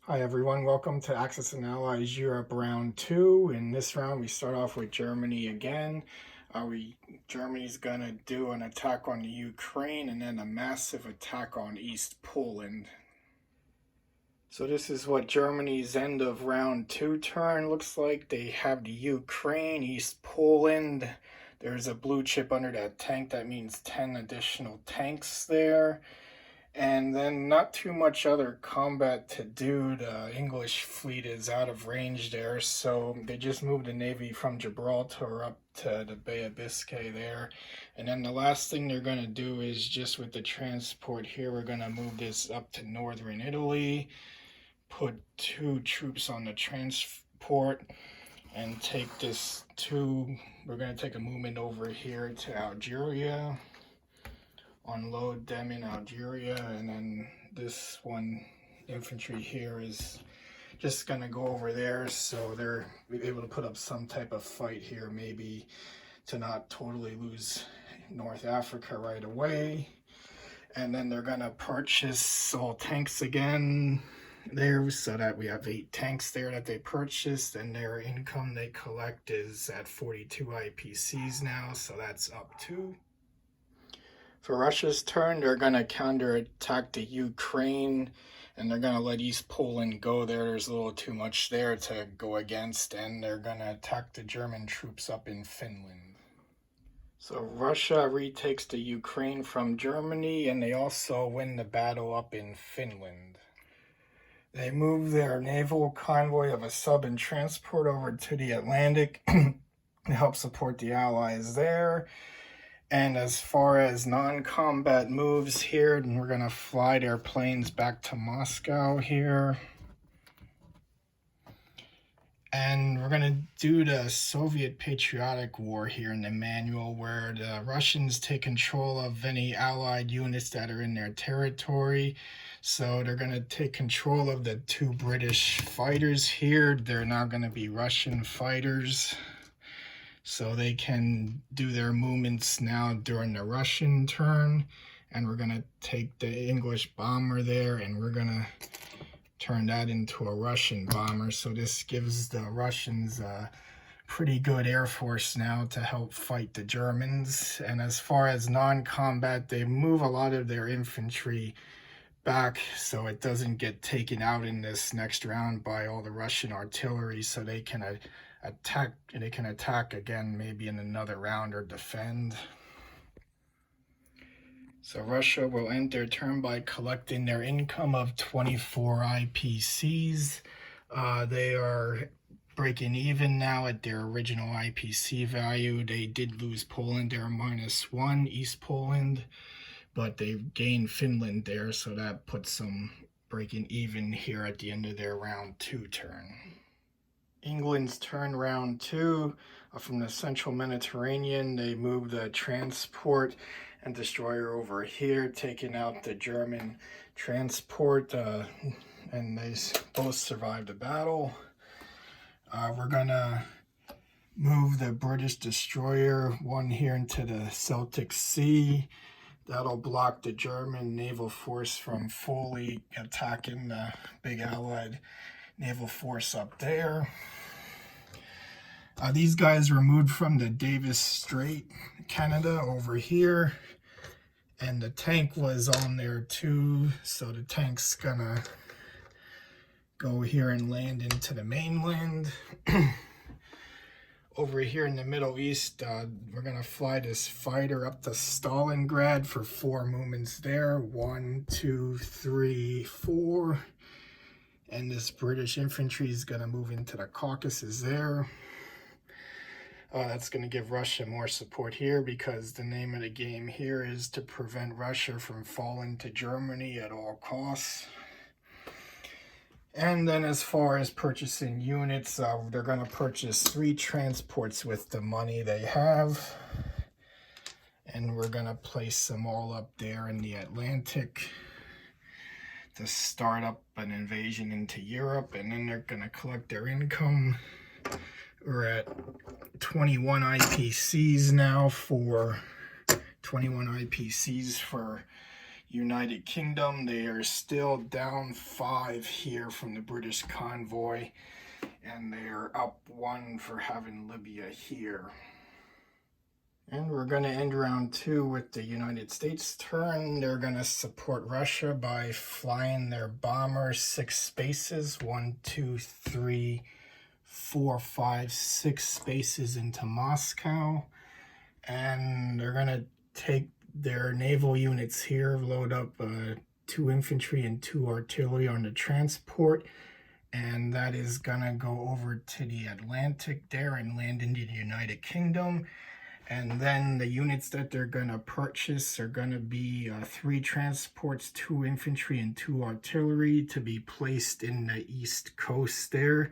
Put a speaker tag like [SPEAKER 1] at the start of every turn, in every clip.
[SPEAKER 1] Hi everyone, welcome to Axis and Allies Europe round 2. In this round we start off with Germany again. Germany's gonna do an attack on the Ukraine and then a massive attack on East Poland. So this is what Germany's end of round 2 turn looks like. They have the Ukraine, East Poland. There's a blue chip under that tank, that means 10 additional tanks there. And then not too much other combat to do. The English fleet is out of range there, so they just moved the Navy from Gibraltar up to the Bay of Biscay there. And then the last thing they're going to do is just with the transport here, we're going to move this up to northern Italy, put 2 troops on the transport, and take we're going to take a movement over here to Algeria, unload them in Algeria, and then this one infantry here is just gonna go over there, so they're able to put up some type of fight here, maybe to not totally lose North Africa right away. And then they're gonna purchase all tanks again there, so that we have 8 tanks there that they purchased, and their income they collect is at 42 IPCs now, so that's up too. For Russia's turn, they're going to counterattack the Ukraine, and they're going to let East Poland go there. There's a little too much there to go against, and they're going to attack the German troops up in Finland. So Russia retakes the Ukraine from Germany, and they also win the battle up in Finland. They move their naval convoy of a sub and transport over to the Atlantic to help support the Allies there. And as far as non-combat moves here, we're going to fly their planes back to Moscow here. And we're going to do the Soviet Patriotic War here in the manual, where the Russians take control of any Allied units that are in their territory. So they're going to take control of the 2 British fighters here. They're now going to be Russian fighters, so they can do their movements now during the Russian turn. And we're going to take the English bomber there, and we're going to turn that into a Russian bomber. So this gives the Russians a pretty good air force now to help fight the Germans. And as far as non-combat, they move a lot of their infantry back so it doesn't get taken out in this next round by all the Russian artillery, so they can attack again maybe in another round or defend. So Russia will end their turn by collecting their income of 24 IPCs. They are breaking even now at their original IPC value. They did lose Poland, they're -1, East Poland, but they've gained Finland there, so that puts them breaking even here at the end of their round 2 turn. England's turn round 2. From the central Mediterranean, they move the transport and destroyer over here, taking out the German transport, and they both survived the battle. We're gonna move the British destroyer 1 here into the Celtic Sea. That'll block the German naval force from fully attacking the big Allied naval force up there. These guys were moved from the Davis Strait, Canada, over here, and the tank was on there too, so the tank's gonna go here and land into the mainland. Over here in the Middle East, we're gonna fly this fighter up to Stalingrad for 4 movements there. 1, 2, 3, 4. And this British infantry is gonna move into the Caucasus there. That's going to give Russia more support here, because the name of the game here is to prevent Russia from falling to Germany at all costs. And then as far as purchasing units, they're going to purchase 3 transports with the money they have. And we're going to place them all up there in the Atlantic to start up an invasion into Europe. And then they're going to collect their income. We're at 21 IPCs now for United Kingdom. They are still down 5 here from the British convoy, and they are up 1 for having Libya here. And we're going to end round 2 with the United States turn. They're going to support Russia by flying their bomber 6 spaces, 1, 2, 3, 4, 5, 6 spaces into Moscow. And they're going to take their naval units here, load up 2 infantry and 2 artillery on the transport. And that is going to go over to the Atlantic there and land in the United Kingdom. And then the units that they're going to purchase are going to be 3 transports, 2 infantry, and 2 artillery to be placed in the east coast there.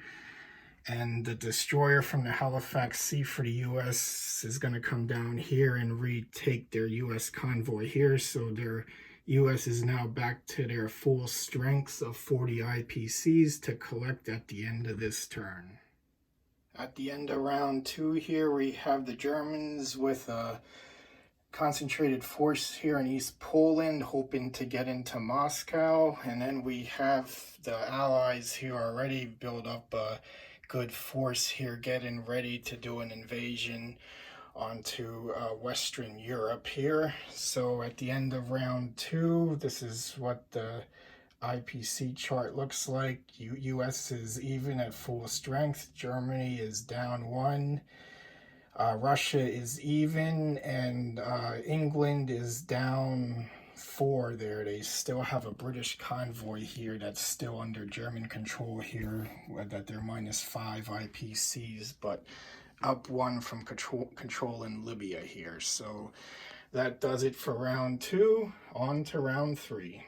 [SPEAKER 1] And the destroyer from the Halifax Sea for the U.S. is going to come down here and retake their U.S. convoy here. So their U.S. is now back to their full strengths of 40 IPCs to collect at the end of this turn. At the end of round 2 here, we have the Germans with a concentrated force here in East Poland, hoping to get into Moscow. And then we have the Allies here already build up a good force here, getting ready to do an invasion onto Western Europe here. So at the end of round 2, this is what the IPC chart looks like. US is even at full strength. Germany is down 1. Russia is even, and England is down 4 there. They still have a British convoy here that's still under German control here, that they're -5 IPCs, but up 1 from controlling Libya here. So that does it for round 2. On to round 3.